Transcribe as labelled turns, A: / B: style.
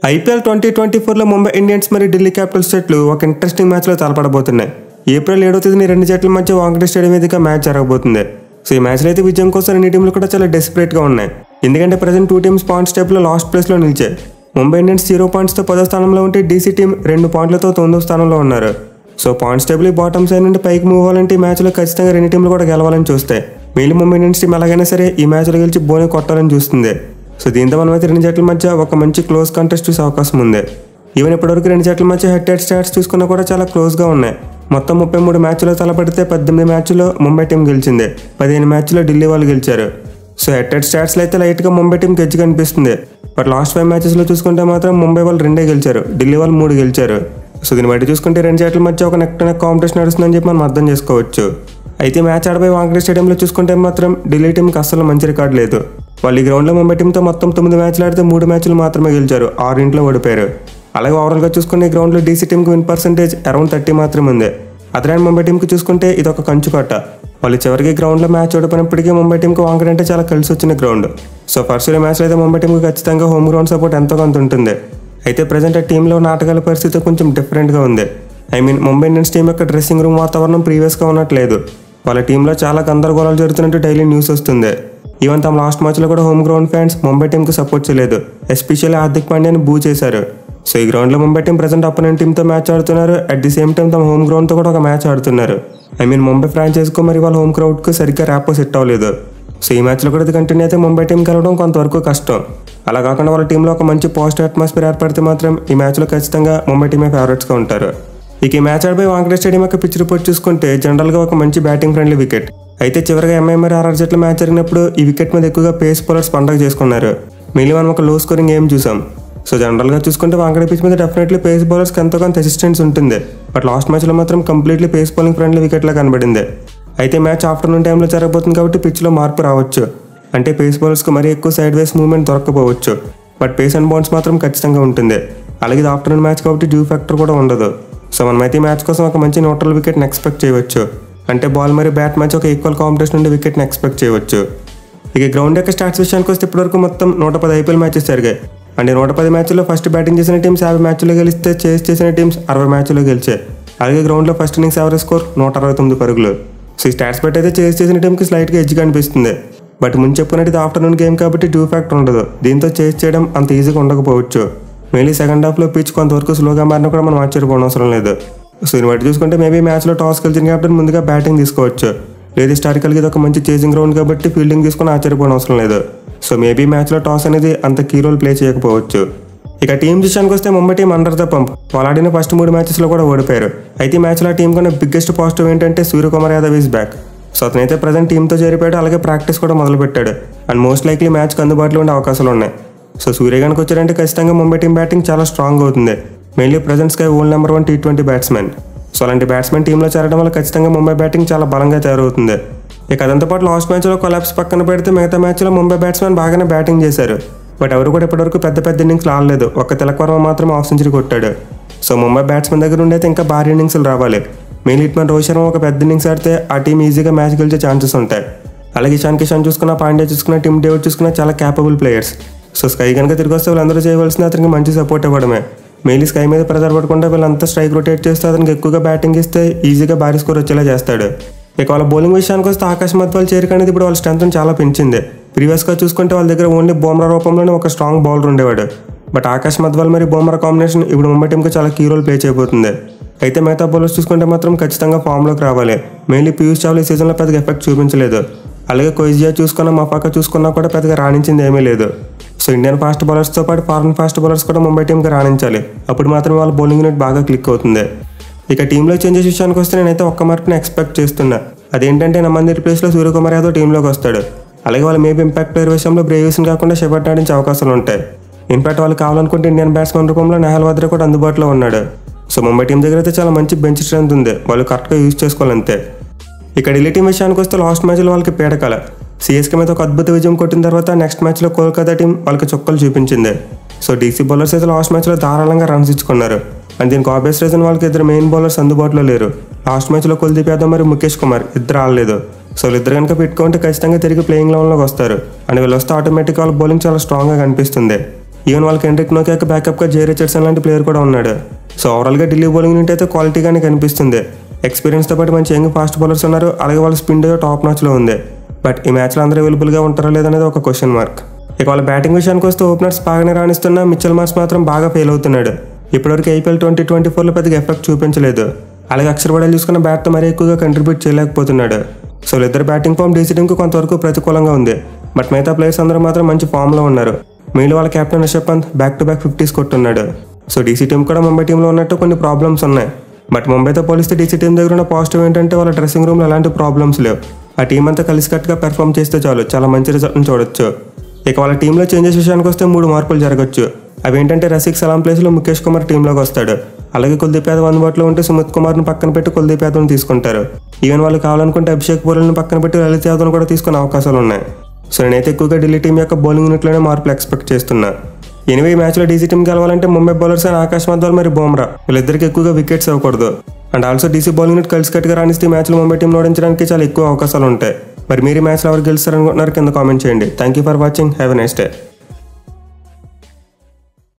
A: IPL 2024లో Mumbai Indians మరియు Delhi Capitals జట్లు ఒక ఇంట్రెస్టింగ్ మ్యాచ్లో తలపడబోతున్నాయి. ఏప్రిల్ 7వ తేదీన రెండు జట్ల మధ్య వాంఖేడే స్టేడియం వేదికగా మ్యాచ్ జరగబోతుంది. సో ఈ మ్యాచ్లో అయితే విజయం కోసం రెండు టీంలు కూడా చాలా డెస్పరేట్గా ఉన్నాయి. ఎందుకంటే ప్రజెంట్ టూ టీమ్స్ పాయింట్స్ టేబుల్లో లాస్ట్ ప్లేస్లో నిలిచాయి. ముంబై ఇండియన్స్ 0 పాయింట్స్తో 10వ స్థానంలో ఉంటే డీసీ టీం 2 పాయింట్లతో 9వ స్థానంలో ఉన్నారు. So points table bottom side నుండి పైకి మూవ్ అవ్వాలంటే ఈ మ్యాచ్లో ఖచ్చితంగా రెండు టీంలు కూడా గెలవాలని చూస్తాయి. మిగిలిన ముంబై ఇండియన్స్ టీం ఎలాగైనా సరే ఈ మ్యాచ్లో గెలిచి బోని కొట్టాలని చూస్తుంది. సో దీంతో మనమైతే రెండు జట్ల మధ్య ఒక మంచి క్లోజ్ కంటెస్ట్ చూసే అవకాశం ఉంది. ఈవెన్ ఇప్పటివరకు రెండు జట్ల మధ్య హెడ్ టు హెడ్ స్టాట్స్ చూసుకున్నా కూడా చాలా క్లోజ్గా ఉన్నాయి. మొత్తం 33 మ్యాచ్లో తలపడితే 18 మ్యాచ్లో ముంబై టీం గెలిచింది, 15 మ్యాచ్లో ఢిల్లీ వాళ్ళు గెలిచారు. సో హెడ్ టు హెడ్ స్టాట్స్లో అయితే లైట్గా ముంబై టీం గెలిచి కనిపిస్తుంది. బట్ లాస్ట్ 5 మ్యాచెస్లో చూసుకుంటే మాత్రం ముంబై వాళ్ళు 2 గెలిచారు, ఢిల్లీ వాళ్ళు 3 గెలిచారు. సో దీన్ని బట్టి చూసుకుంటే రెండు జట్ల మధ్య ఒక నెక్ టు నెక్ కాంపిటీషన్ నడుస్తుందని చెప్పి మనం అర్థం చేసుకోవచ్చు. అయితే మ్యాచ్ ఆడబోయే వాంఖేడే స్టేడియంలో చూసుకుంటే మాత్రం ఢిల్లీ టీంకి అస్సలు మంచి రికార్డు లేదు. వాళ్ళు ఈ గ్రౌండ్లో ముంబై టీంతో మొత్తం 9 మ్యాచ్లు ఆడితే 3 మ్యాచ్లు మాత్రమే గెలిచారు, 6 ఓడిపోయారు. అలాగే ఓవరాల్గా చూసుకునే గ్రౌండ్లో డీసీ టీంకి విన్ పర్సెంటేజ్ అరౌండ్ 30 మాత్రమే ఉంది. అదే ముంబై టీంకి చూసుకుంటే ఇది ఒక కంచు కట్ట. వాళ్ళు చివరికి గ్రౌండ్లో మ్యాచ్ ఓడిపోయినప్పటికీ ముంబై టీంకి వాంఖేడే అంటే చాలా కలిసి వచ్చిన గ్రౌండ్. సో ఫస్ట్ మ్యాచ్లో అయితే ముంబై టీంకి ఖచ్చితంగా హోమ్ గ్రౌండ్ సపోర్ట్ ఎంతో కొంత ఉంటుంది. అయితే ప్రజెంట్ ఆ టీంలో నాటకాల పరిస్థితి కొంచెం డిఫరెంట్గా ఉంది. ముంబై ఇండియన్స్ టీం యొక్క డ్రెస్సింగ్ రూమ్ వాతావరణం ప్రీవియస్గా ఉన్నట్లేదు. వాళ్ళ టీంలో చాలా గందరగోళాలు జరుగుతున్నట్టు డైలీ న్యూస్ వస్తుంది. ఈవెన్ తమ లాస్ట్ మ్యాచ్లో కూడా హోమ్ గ్రౌండ్ ఫ్యాన్స్ ముంబై టీంకి సపోర్ట్ చేయలేదు, ఎస్పెషల్లీ హార్దిక్ పాండ్యాని బూ చేశారు. సో ఈ గ్రౌండ్లో ముంబై టీం ప్రజెంట్ అపోనెంట్ టీంతో మ్యాచ్ ఆడుతున్నారు. అట్ ది సేమ్ టైం తమ హోమ్ గ్రౌండ్తో కూడా ఒక మ్యాచ్ ఆడుతున్నారు. ముంబై ఫ్రాంచైజ్కు మరి వాళ్ళ హోమ్ క్రౌడ్కు సరిగ్గా ర్యాపో సెట్ అవ్వలేదు. సో ఈ మ్యాచ్లో కూడా ఇది కంటిన్యూ అయితే ముంబై టీం గెలవడం కొంతవరకు కష్టం. అలా కాకుండా వాళ్ళ టీంలో ఒక మంచి పాజిటివ్ అట్మాస్ఫియర్ ఏర్పడితే మాత్రం ఈ మ్యాచ్లో ఖచ్చితంగా ముంబై టీమే ఫేవరెట్స్గా ఉంటారు. ఇక ఈ మ్యాచ్ ఆడిపోయి వాంఖేడే స్టేడియం యొక్క పిచ్ రిపోర్ట్ చూసుకుంటే జనరల్గా ఒక మంచి బ్యాటింగ్ ఫ్రెండ్లీ వికెట్. అయితే చివరిగా ఎంఐ మరియు ఆర్ఆర్ జట్ల మ్యాచ్ జరిగినప్పుడు ఈ వికెట్ మీద ఎక్కువగా పేస్ బౌలర్స్ పండగ చేసుకున్నారు. మిగిలిన మనం ఒక లో స్కోరింగ్ ఏం చూసాం. సో జనరల్గా చూసుకుంటే వాంఖేడే పిచ్ మీద డెఫినెట్లీ పేస్ బౌలర్స్కి ఎంతో కొంత రెసిస్టెన్స్ ఉంటుంది. బట్ లాస్ట్ మ్యాచ్లో మాత్రం కంప్లీట్లీ పేస్ బౌలింగ్ ఫ్రెండ్లీ వికెట్లా కనబడింది. అయితే మ్యాచ్ ఆఫ్టర్నూన్ టైంలో జరగబోతుంది కాబట్టి పిచ్లో మార్పు రావచ్చు. అంటే పేస్ బౌలర్స్కి మరీ ఎక్కువ సైడ్ వేస్ మూవ్మెంట్ దొరకకపోవచ్చు. బట్ పేస్ అండ్ బౌన్స్ మాత్రం ఖచ్చితంగా ఉంటుంది. అలాగే ఇది ఆఫ్టర్నూన్ మ్యాచ్ కాబట్టి డ్యూ ఫ్యాక్టర్ కూడా ఉండదు. సో మనమైతే ఈ మ్యాచ్ కోసం ఒక మంచి న్యూట్రల్ వికెట్ని ఎక్స్పెక్ట్ చేయవచ్చు. అంటే బాల్ మరియు బ్యాట్ మ్యాచ్ ఒక ఈక్వల్ కాంపిటీషన్ నుండి వికెట్ని ఎక్స్పెక్ట్ చేయవచ్చు. ఇక గ్రౌండ్ యొక్క స్టాట్స్ విషయానికి వస్తే ఇప్పటివరకు మొత్తం 110 ఐపీఎల్ మ్యాచెస్ జరిగాయి. అంటే 110 మ్యాచ్ల్లో ఫస్ట్ బ్యాటింగ్ చేసిన టీమ్స్ 50 మ్యాచ్లో గెలిస్తే చేస్ చేసిన టీమ్స్ 60 మ్యాచ్లో గెలిచాయి. అలాగే గ్రౌండ్లో ఫస్ట్ ఇన్నింగ్స్ యావరేజ్ స్కోర్ 169 పరుగులు. సో ఈ స్టాట్స్ బట్టి అయితే చేస్ చేసిన టీంకి స్లైట్గా ఎడ్జ్గా అనిపిస్తుంది. బట్ ముందు చెప్పుకున్నట్టు ఇది ఆఫ్టర్నూన్ గేమ్ కాబట్టి డ్యూ ఫ్యాక్టర్ ఉండదు. దీంతో చేస్ చేయడం అంత ఈజీగా ఉండకపోవచ్చు. మెయిన్లీ సెకండ్ హాఫ్లో పిచ్ కొంతవరకు స్లోగా మారినా కూడా మనం ఆశ్చర్యపోవడం లేదు. సో దీన్ని బట్టి చూసుకుంటే మేబీ మ్యాచ్లో టాస్ గెలిచిన కాబట్టి ముందుగా బ్యాటింగ్ తీసుకోవచ్చు. లేదు హిస్టారికల్గా ఇది ఒక మంచి చేసింగ్ గ్రౌండ్ కాబట్టి ఫీల్డింగ్ తీసుకుని ఆశ్చర్యపోవడం లేదు. సో మేబీ మ్యాచ్లో టాస్ అనేది అంత కీ రోల్ ప్లే చేయకపోవచ్చు. ఇక టీం విషయానికి వస్తే Mumbai team under the pump. వాళ్ళు ఆడిన ఫస్ట్ 3 మ్యాచెస్లో కూడా ఓడిపోయారు. అయితే ఈ మ్యాచ్లో ఆ టీం కన్నా బిగ్గెస్ట్ పాజిటివ్ ఏంటంటే Suryakumar Yadav is back. So అతనైతే ప్రజెంట్ టీంతో చేరిపోయాడు, అలాగే ప్రాక్టీస్ కూడా మొదలుపెట్టాడు. అండ్ మోస్ట్ లైక్లీ మ్యాచ్కి అందుబాటులో ఉండే అవకాశాలు ఉన్నాయి. సో సూర్యగానికి వచ్చారంటే ఖచ్చితంగా ముంబై టీం బ్యాటింగ్ చాలా స్ట్రాంగ్ అవుతుంది. Mainly present sky world number 1 T20 batsmen. So అలాంటి బ్యాట్స్మెన్ టీంలో చేరడం వల్ల ఖచ్చితంగా ముంబై బ్యాటింగ్ చాలా బలంగా తయారవుతుంది. ఇక అదంతో పాటు లాస్ట్ మ్యాచ్లో కొలాప్స్ పక్కన పెడితే మిగతా మ్యాచ్లో ముంబై బ్యాట్స్మెన్ బాగానే బ్యాటింగ్ చేశారు. బట్ ఎవరు కూడా ఇప్పటివరకు పెద్ద ఇన్నింగ్స్లు ఆడలేదు. ఒక్క తిలక్ వర్మ మాత్రం హాఫ్ సెంచరీ కొట్టాడు. సో ముంబై బ్యాట్స్మెన్ దగ్గర నుండి అయితే ఇంకా భారీ ఇన్నింగ్స్లు రావాలి. మెయిన్ హిట్మెన్ రోహిత్ శర్మ ఒక పెద్ద ఇన్నింగ్స్ ఆడితే ఆ టీం ఈజీగా మ్యాచ్ గెలిచే ఛాన్సెస్ ఉంటాయి. అలాగే ఇషాన్ కిషన్ చూసుకున్న, పాండ్యా చూసుకున్న, టిమ్ డేవిడ్ చూసుకున్న చాలా క్యాపబుల్ ప్లేయర్స్. సో స్కై కనుక తిరిగి వస్తే వీళ్ళందరూ చేయవలసిన అతనికి మంచి సపోర్ట్ ఇవ్వడమే. మెయిన్లీ స్కై మీద ప్రెజర్ పడకుండా వీళ్ళంతా స్ట్రైక్ రొటేట్ చేస్తే అతనికి ఎక్కువగా బ్యాటింగ్ ఇస్తే ఈజీగా భారీ స్కోర్ వచ్చేలా చేస్తాడు. ఇక వాళ్ళ బౌలింగ్ విషయానికి వస్తే ఆకాశ్ మధ్వాల్ చేరిక అనేది ఇప్పుడు వాళ్ళ స్ట్రెంత్ని చాలా పెంచింది. ప్రీవియస్గా చూసుకుంటే వాళ్ళ దగ్గర ఓన్లీ బుమ్రా రూపంలోనే ఒక స్ట్రాంగ్ బౌలర్ ఉండేవాడు. బట్ ఆకాశ్ మధ్వాల్ మరియు బుమ్రా కాంబినేషన్ ఇప్పుడు ముంబై టీంకి చాలా కీ రోల్ ప్లే చేయబోతుంది. అయితే మిగతా బౌలర్స్ చూసుకుంటే మాత్రం ఖచ్చితంగా ఫామ్లోకి రావాలి. మెయిన్లీ పీయూష్ చావ్లా ఈ సీజన్లో పెద్దగా ఎఫెక్ట్ చూపించలేదు. అలాగే కొయిజియా చూసుకున్నా, మఫాకా చూసుకున్నా కూడా పెద్దగా రాణించింది ఏమీ లేదు. సో ఇండియన్ ఫాస్ట్ బౌలర్స్తో పాటు ఫారెన్ ఫాస్ట్ బౌలర్స్ కూడా ముంబై టీంకి రాణించాలి. అప్పుడు మాత్రం వాళ్ళ బౌలింగ్ యూనిట్ బాగా క్లిక్ అవుతుంది. ఇక టీంలో చేంజెస్ విషయానికి వస్తే నేనైతే ఒక్క మార్పుని ఎక్స్పెక్ట్ చేస్తున్నా. అదేంటంటే నమందిర్ ప్లేస్లో సూర్యకుమార్ యాదవ్ టీంలోకి వస్తాడు. అలాగే వాళ్ళు మేబీ ఇంపాక్ట్ ప్లేయర్ విషయంలో బ్రేవిస్ని కాకుండా షెఫర్ట్ ఆడించే అవకాశాలు ఉంటాయి. ఇన్ఫాక్ట్ వాళ్ళు కావాలనుకుంటే ఇండియన్ బ్యాట్స్మెన్ రూపంలో నెహల్ వద్ర కూడా అందుబాటులో ఉన్నాడు. సో ముంబై టీం దగ్గర అయితే చాలా మంచి బెంచ్ స్ట్రెంత్ ఉంది, వాళ్ళు కరెక్ట్గా యూజ్ చేసుకోవాలంతే. ఇక ఢిల్లీ టీం విషయానికి వస్తే లాస్ట్ మ్యాచ్లో వాళ్ళకి పీడకల. సిఎస్కే మీద ఒక అద్భుత విజయం కొట్టిన తర్వాత నెక్స్ట్ మ్యాచ్లో కోల్కతా టీం వాళ్ళకి చుక్కలు చూపించింది. సో డీసీ బౌలర్స్ అయితే లాస్ట్ మ్యాచ్లో ధారాళంగా రన్స్ ఇచ్చుకున్నారు. అండ్ దీనికి ఆబ్వియస్ రీజన్ వాళ్ళకి 2 మెయిన్ బౌలర్స్ అందుబాటులో లేరు. లాస్ట్ మ్యాచ్లో కుల్దీప్ యాదవ్ మరియు ముఖేష్ కుమార్ ఇద్దరు ఆడలేదు. సో వీళ్ళిద్దరు కనుక పెట్టుకుంటే ఖచ్చితంగా తిరిగి ప్లేయింగ్ లెవెల్లోకి వస్తారు. అండ్ వీళ్ళు వస్తే ఆటోమేటిక్గా వాళ్ళ బౌలింగ్ చాలా స్ట్రాంగ్గా కనిపిస్తుంది. ఈవెన్ వాళ్ళకి హెన్రిక్ నోకియాకి బ్యాకప్గా జే రిచర్డ్సన్ లాంటి ప్లేయర్ కూడా ఉన్నాడు. సో ఓవరాల్గా ఢిల్లీ బౌలింగ్ యూనిట్ అయితే క్వాలిటీగానే కనిపిస్తుంది. ఎక్స్పీరియన్స్తో పాటు మంచి యంగ్ ఫాస్ట్ బౌలర్స్ ఉన్నారు. అలాగే వాళ్ళ స్పిన్ టాప్ నాచ్లో ఉంది. బట్ ఈ మ్యాచ్లో అందరూ అవైలబుల్గా ఉంటారా లేదనేది ఒక క్వశ్చన్ మార్క్. ఇక వాళ్ళ బ్యాటింగ్ విషయానికి వస్తే ఓపెనర్స్ బాగానే రాణిస్తున్నా మిచెల్ మార్ష్ మాత్రం బాగా ఫెయిల్ అవుతున్నాడు. ఇప్పటివరకు ఐపీఎల్ 2024లో పెద్దగా ఎఫెక్ట్ చూపించలేదు. అలాగే అక్షర్ పటేల్ చూసుకున్న బ్యాట్తో మరీ ఎక్కువగా కంట్రిబ్యూట్ చేయలేకపోతున్నాడు. సో వీళ్ళిద్దరు బ్యాటింగ్ ఫామ్ డీసీ టీంకి కొంతవరకు ప్రతికూలంగా ఉంది. బట్ మిగతా ప్లేయర్స్ అందరూ మాత్రం మంచి ఫామ్లో ఉన్నారు. మెయిన్లీ వాళ్ళ captain Rishabh Pant back to back 50s కొట్టున్నాడు. సో డీసీ టీం కూడా ముంబై టీంలో ఉన్నట్టు కొన్ని ప్రాబ్లమ్స్ ఉన్నాయి. బట్ ముంబైతో పోలిస్తే డీసీ టీం దగ్గర ఉన్న పాజిటివ్ ఏంటంటే వాళ్ళ డ్రెస్సింగ్ రూమ్లో ఎలాంటి ప్రాబ్లమ్స్ లేవు. ఆ టీం అంతా కలిసికట్టుగా పెర్ఫామ్ చేస్తే చాలు చాలా మంచి రిజల్ట్ని చూడొచ్చు. ఇక వాళ్ళ టీంలో చేంజెస్ విషయానికి వస్తే 3 మార్పులు జరగచ్చు. అవి ఏంటంటే రసిక్ సలాం ప్లేస్లో ముఖేష్ కుమార్ టీంలోకి వస్తాడు. అలాగే కుల్దీప్ యాదవ్ అందుబాటులో ఉంటే సుమిత్ కుమార్ను పక్కన పెట్టి కుల్దీప్ యాదవ్ని తీసుకుంటారు. ఈవెన్ వాళ్ళు కావాలనుకుంటే అభిషేక్ బౌలర్ని పక్కన పెట్టి లలిత్ యాదవ్ను కూడా తీసుకునే అవకాశాలు ఉన్నాయి. సో నేనైతే ఎక్కువగా ఢిల్లీ టీం యొక్క బౌలింగ్ యూనిట్లోనే మార్పులు ఎక్స్పెక్ట్ చేస్తున్నా. ఎనివే ఈ మ్యాచ్లో డీసీ టీం గెలవాలంటే ముంబై బౌలర్స్ అయిన ఆకాశ్ మధ్వాల్ మరి బుమ్రా వీళ్ళిద్దరికి ఎక్కువగా వికెట్స్ ఇవ్వకూడదు. And also DC bowling unit కలిసికట్టుగా రాణిస్తే ఈ మ్యాచ్లో ముంబై టీంలో ఓడించడానికి చాలా ఎక్కువ అవకాశాలు ఉంటాయి. మరి మీరు ఈ మ్యాచ్లో ఎవరు గెలుస్తారనుకుంటున్నారు కింద కామెంట్ చేయండి. Thank you for watching. Have a nice day.